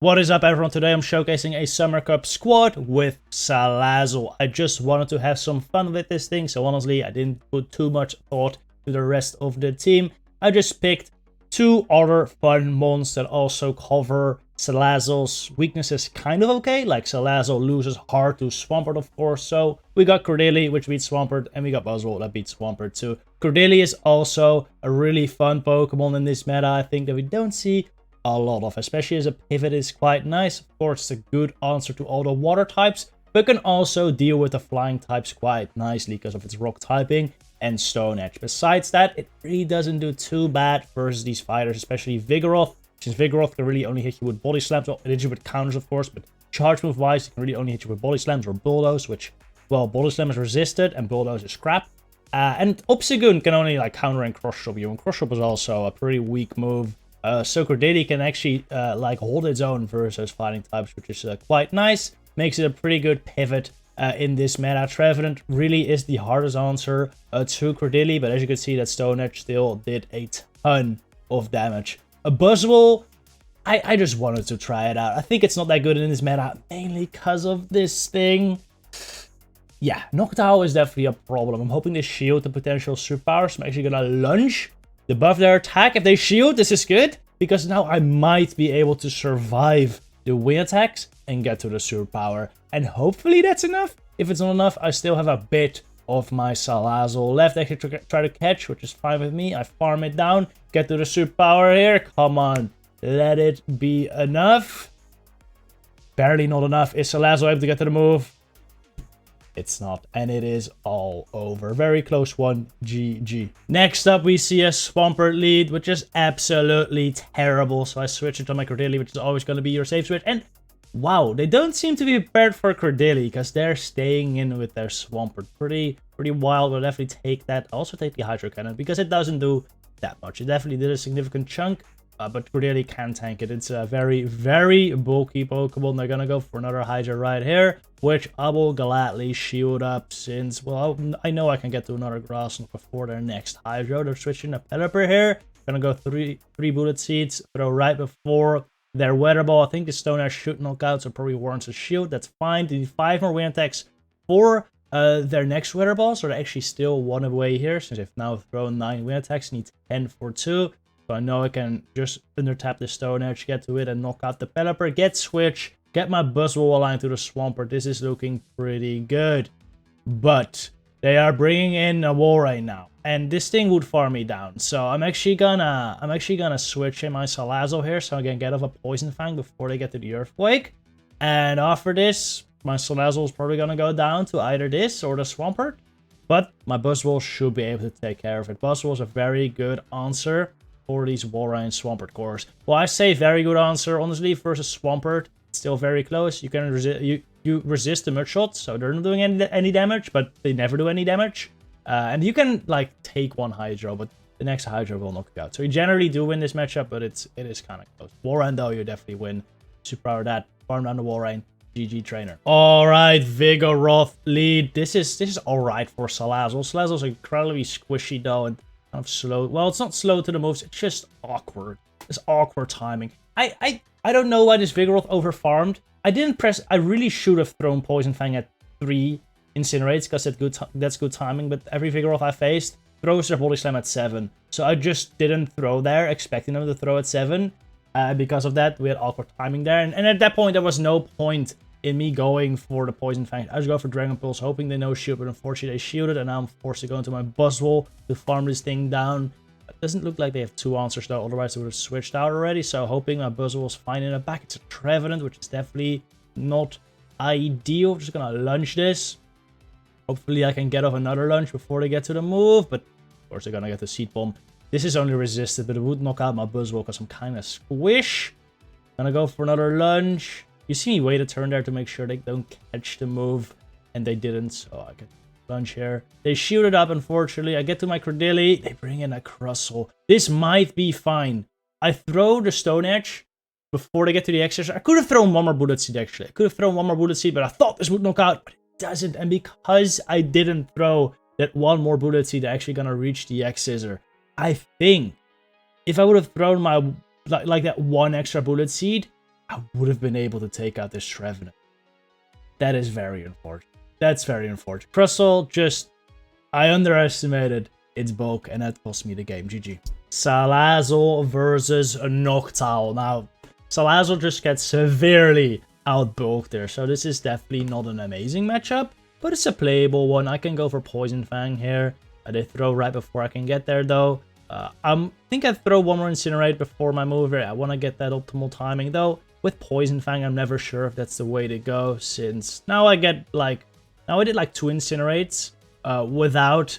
What is up, everyone? Today I'm showcasing a Summer Cup squad with Salazzle. I just wanted to have some fun with this thing, so honestly I didn't put too much thought to the rest of the team. I just picked two other fun mons that also cover Salazzle's weaknesses kind of okay. Like Salazzle loses hard to Swampert, of course, so we got Cordeli, which beats Swampert, and we got Buzzwole that beats Swampert too. Cordeli is also a really fun Pokemon in this meta, I think, that we don't see a lot of, especially as a pivot is quite nice. Of course, it's a good answer to all the water types, but can also deal with the flying types quite nicely because of its rock typing and Stone Edge. Besides that, it really doesn't do too bad versus these fighters, especially Vigoroth, since Vigoroth can really only hit you with body slams. Well, it hits you with counters, of course, but charge move wise, it can really only hit you with body slams or bulldoze, which, well, body slam is resisted and bulldoze is crap. And Obsidian can only like counter and crush up you, and crush up is also a pretty weak move. So Cordeli can actually like hold its own versus fighting types, which is quite nice. Makes it a pretty good pivot in this meta. Trevenant really is the hardest answer to Cordeli, but as you can see, that Stone Edge still did a ton of damage. A Buzzwole, I just wanted to try it out. I think it's not that good in this meta, mainly because of this thing. Yeah, Noctowl is definitely a problem. I'm hoping they shield the potential superpowers. I'm actually gonna lunge, debuff their attack. If they shield, this is good, because now I might be able to survive the wind attacks and get to the superpower. And hopefully that's enough. If it's not enough, I still have a bit of my Salazzle left. I can try to catch, which is fine with me. I farm it down, get to the superpower here. Come on, let it be enough. Barely not enough. Is Salazzle able to get to the move? It's not, and it is all over. Very close one. GG. Next up, we see a Swampert lead, which is absolutely terrible. So I switch it to my Cordeli, which is always going to be your safe switch. And wow, they don't seem to be prepared for Cordeli because they're staying in with their Swampert. Pretty wild. We'll definitely take that. Also take the Hydro Cannon because it doesn't do that much. It definitely did a significant chunk. But Cordeli can tank it. It's a very bulky Pokemon. They're gonna go for another Hydra right here, which I will gladly shield up since, well, I know I can get to another Grass before their next Hydro. They're switching a Pelipper here. Gonna go three Bullet Seeds, throw right before their Weather Ball. I think the Stone Edge should knock out, so probably warrants a shield. That's fine. They need 5 more wind attacks for their next Weather Ball, so they're actually still 1 away here, since they've now thrown 9 wind attacks. Need 10 for 2. So I know I can just under-tap the Stone Edge, get to it, and knock out the Pelipper, get Switch, get my Buzzwole aligned to the Swampert. This is looking pretty good. But they are bringing in a wall right now, and this thing would farm me down. So I'm actually gonna switch in my Salazzle here, so I can get off a Poison Fang before they get to the Earthquake. And after this, my Salazzle is probably gonna go down to either this or the Swampert. But my Buzzwole should be able to take care of it. Buzzwole is a very good answer for these Walrein Swampert cores. Well, I say very good answer, honestly, versus Swampert. It's still very close. You can resist, you resist the Mud Shot, so they're not doing any damage, but they never do any damage. And you can like take one Hydro, but the next Hydro will knock you out. So you generally do win this matchup, but it is kind of close. Walrein though, you definitely win. Superpower that, farm down the Walrein. GG trainer. Alright, Vigoroth lead. This is alright for Salazzle. Salazzle's incredibly squishy though, and kind of slow. Well, it's not slow to the moves, it's just awkward. It's awkward timing. I don't know why this Vigoroth overfarmed. I didn't press. I really should have thrown Poison Fang at 3 Incinerates because that's good timing, but every Vigoroth I faced throws their Body Slam at 7. So I just didn't throw there, expecting them to throw at 7. Because of that, we had awkward timing there. And at that point, there was no point in me going for the Poison Fang. I just go for Dragon Pulse, hoping they no shield, but unfortunately they shielded, and now I'm forced to go into my Buzzwole to farm this thing down. It doesn't look like they have 2 answers though, otherwise they would have switched out already, so hoping my Buzzwole's fine in the back. It's a Trevenant, which is definitely not ideal. Just gonna lunge this. Hopefully I can get off another lunge before they get to the move, but of course they're gonna get the Seed Bomb. This is only resisted, but it would knock out my Buzzwole because I'm kind of squish. Gonna go for another lunge. You see me wait a turn there to make sure they don't catch the move, and they didn't, so I get lunge here. They shoot it up, unfortunately. I get to my Cordeli. They bring in a Crustle. This might be fine. I throw the Stone Edge before they get to the X-Scissor. I could have thrown one more Bullet Seed, actually. I could have thrown one more Bullet Seed, but I thought this would knock out, but it doesn't. And because I didn't throw that one more Bullet Seed, they're actually gonna reach the X-Scissor. I think if I would have thrown my like that one extra Bullet Seed, I would have been able to take out this Trevenant. That is very unfortunate. That's very unfortunate. Crustle, just... I underestimated its bulk, and that cost me the game. GG. Salazzle versus Noctowl. Now, Salazzle just gets severely outbulked there, so this is definitely not an amazing matchup, but it's a playable one. I can go for Poison Fang here. I did throw right before I can get there, though. I think I'd throw one more Incinerate before my move here. I want to get that optimal timing, though. With Poison Fang, I'm never sure if that's the way to go, since now I get, like... Now I did, like, 2 Incinerates without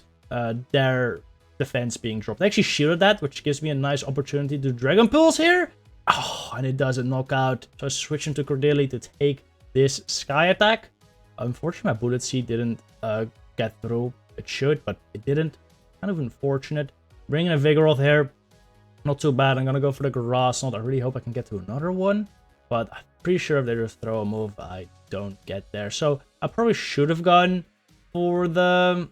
their defense being dropped. I actually shielded that, which gives me a nice opportunity to Dragon Pulse here. Oh, and it doesn't knock out. So I switch into Cordeli to take this Sky attack. Unfortunately, my Bullet Seed didn't get through. It should, but it didn't. Kind of unfortunate. Bringing a Vigoroth here. Not too bad. I'm going to go for the Grass Knot. I really hope I can get to another one. But I'm pretty sure if they just throw a move, I don't get there. So I probably should have gone for the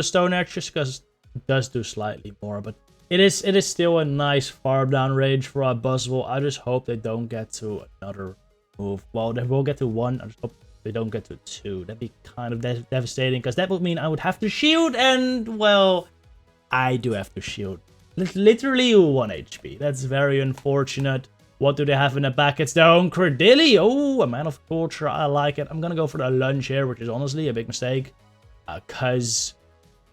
Stone Edge, just because it does do slightly more. But it is still a nice farm down range for our Buzzwole. I just hope they don't get to another move. Well, they will get to 1. I just hope they don't get to 2. That'd be kind of devastating, because that would mean I would have to shield, and, well, I do have to shield. Literally 1 HP. That's very unfortunate. What do they have in the back? It's their own Cordeli. Oh, a Man of Culture. I like it. I'm going to go for the Lunge here, which is honestly a big mistake, because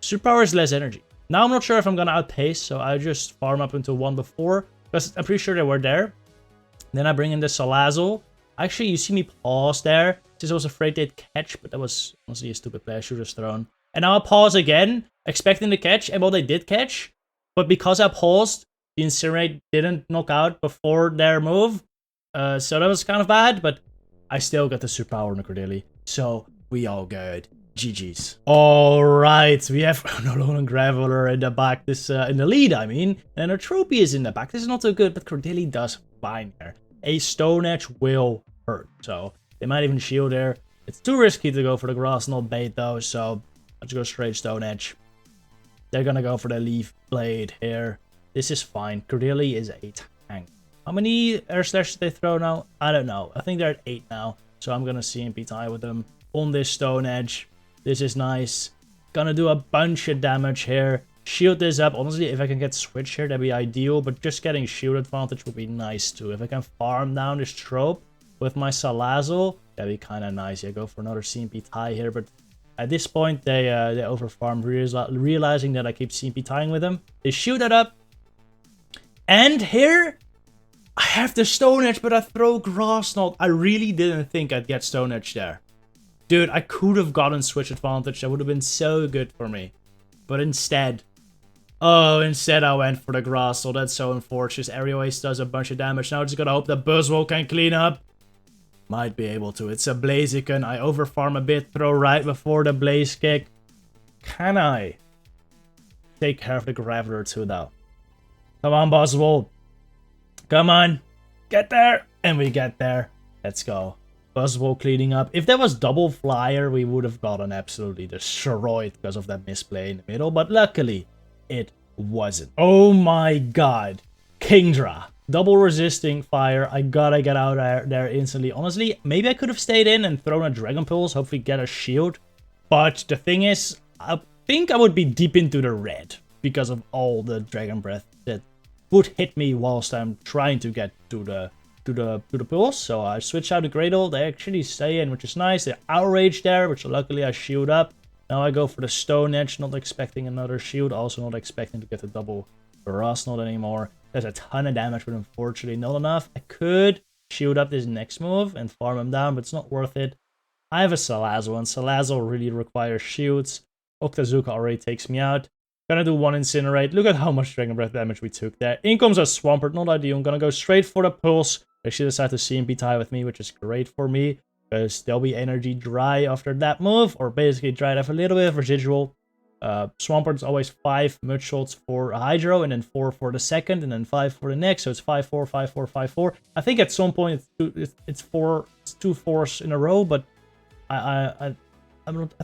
Superpower is less energy. Now I'm not sure if I'm going to outpace, so I just farm up into 1 before, because I'm pretty sure they were there. Then I bring in the Salazzle. Actually, you see me pause there, since I was afraid they'd catch, but that was honestly a stupid play. I should have thrown. And now I pause again, expecting to catch, and well, they did catch. But because I paused, the Incinerate didn't knock out before their move. So that was kind of bad, but I still got the Superpower on the Cordeli. So we all good. GG's. Alright, we have Nololan Graveler in the back, in the lead, I mean. And a Trophy is in the back. This is not so good, but Cordeli does fine there. A Stone Edge will hurt, so they might even shield there. It's too risky to go for the Grass Knot bait, though, so let's go straight Stone Edge. They're gonna go for the Leaf Blade here. This is fine. Cordeli is a tank. How many Air Slash did they throw now? I don't know. I think they're at 8 now. So I'm going to CMP tie with them on this Stone Edge. This is nice. Gonna do a bunch of damage here. Shield this up. Honestly, if I can get Switch here, that'd be ideal. But just getting shield advantage would be nice too. If I can farm down this Trope with my Salazzle, that'd be kind of nice. Yeah, go for another CMP tie here. But at this point, they overfarmed, realizing that I keep CMP tying with them. They shield that up. And here, I have the Stone Edge, but I throw Grass Knot. I really didn't think I'd get Stone Edge there. Dude, I could have gotten Switch advantage. That would have been so good for me. But instead, I went for the Grass Knot. That's so unfortunate. Aerial Ace does a bunch of damage. Now I just gotta hope that Buzzwole can clean up. Might be able to. It's a Blaziken. I overfarm a bit, throw right before the Blaze Kick. Can I take care of the Graveler too, though? Come on, Buzzwole. Come on. Get there. And we get there. Let's go. Buzzwole cleaning up. If there was double flyer, we would have gotten absolutely destroyed because of that misplay in the middle. But luckily, it wasn't. Oh my god. Kingdra. Double resisting fire. I gotta get out there instantly. Honestly, maybe I could have stayed in and thrown a Dragon Pulse. Hopefully get a shield. But the thing is, I think I would be deep into the red because of all the Dragon Breath that would hit me whilst I'm trying to get to the pulse. So I switch out the Cradle. They actually stay in, which is nice. They outrage there, which luckily I shield up. Now I go for the Stone Edge, not expecting another shield. Also not expecting to get the double Grass Knot anymore. There's a ton of damage, but unfortunately not enough. I could shield up this next move and farm him down, but it's not worth it. I have a Salazzle, and Salazzle really requires shields. Octazooka already takes me out. Gonna do 1 Incinerate. Look at how much Dragon Breath damage we took there. In comes a Swampert, not ideal. I'm gonna go straight for the Pulse. They should decide to CMP tie with me, which is great for me, because there'll be energy dry after that move, or basically dry. I have a little bit of residual. Swampert's always 5 Mud Shots for a Hydro, and then 4 for the second, and then 5 for the next. So it's 5-4, 5-4, 5-4. I think at some point it's 2 4s in a row, but I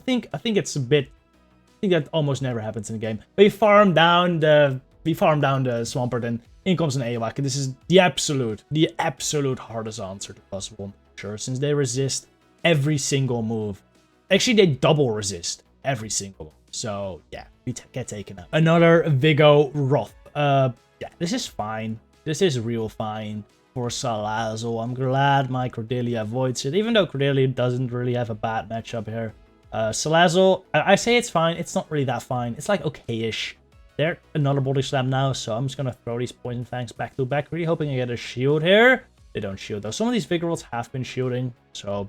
think it's a bit. I think that almost never happens in the game. We farm down the Swampert, and In comes an AWAC, and this is the absolute hardest answer to possible. Sure, since they resist every single move. Actually, they double resist every single move. So, yeah, we get taken out. Another Vigoroth. Yeah, this is fine. This is real fine for Salazzle. I'm glad my Cordelia avoids it, even though Cordelia doesn't really have a bad matchup here. Salazzle, I say it's fine. It's not really that fine. It's like okay-ish. They're another body slam now, so I'm just gonna throw these Poison Fangs back to back, really hoping I get a shield here. They don't shield though. Some of these Vigoroths have been shielding, so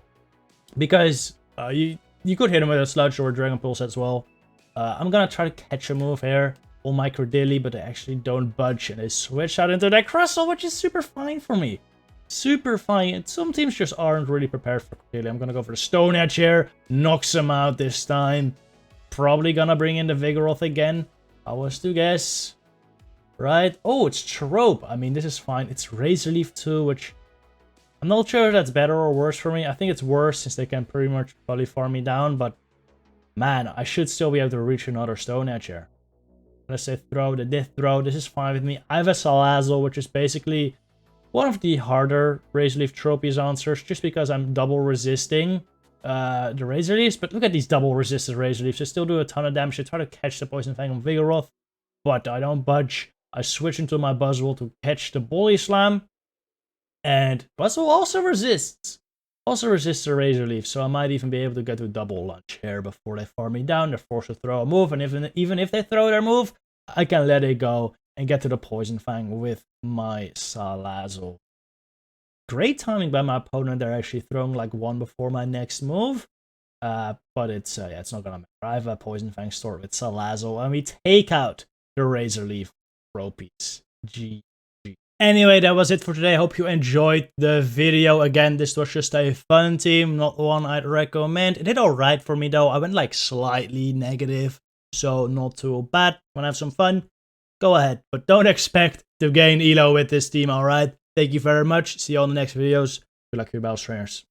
because you could hit them with a Sludge or a Dragon Pulse as well. I'm gonna try to catch a move here on my Cordelia, but they actually don't budge, and they switch out into that Crustle, which is super fine for me. Super fine. And some teams just aren't really prepared for Cordelia. I'm gonna go for the Stone Edge here, knocks him out this time. Probably gonna bring in the Vigoroth again. I was to guess. Right? Oh, it's Trope. I mean, this is fine. It's Razor Leaf too, which I'm not sure if that's better or worse for me. I think it's worse since they can pretty much probably farm me down, but man, I should still be able to reach another Stone Edge here. Let's say throw, the Death Throw. This is fine with me. I have a Salazzle, which is basically one of the harder Razor Leaf Tropies answers, just because I'm double resisting the Razor Leaves. But look at these double resisted Razor Leaves. They still do a ton of damage. I try to catch the Poison Fang on Vigoroth, but I don't budge. I switch into my Buzzwole to catch the Body Slam. And Buzzwole also resists. Also resists the Razor Leaf, so I might even be able to get to double lunge here before they farm me down. They're forced to throw a move, and even if they throw their move, I can let it go and get to the Poison Fang with my Salazzle. Great timing by my opponent. They're actually throwing like one before my next move. But it's yeah, it's not gonna matter. I have a Poison Fang stored with Salazzle, and we take out the Razor Leaf Tropies. GG. Anyway, that was it for today. I hope you enjoyed the video. Again, this was just a fun team, not one I'd recommend. It did alright for me though. I went like slightly negative, so not too bad. Wanna have some fun? Go ahead, but don't expect to gain elo with this team, alright? Thank you very much. See you on the next videos. Good luck, your battle trainers.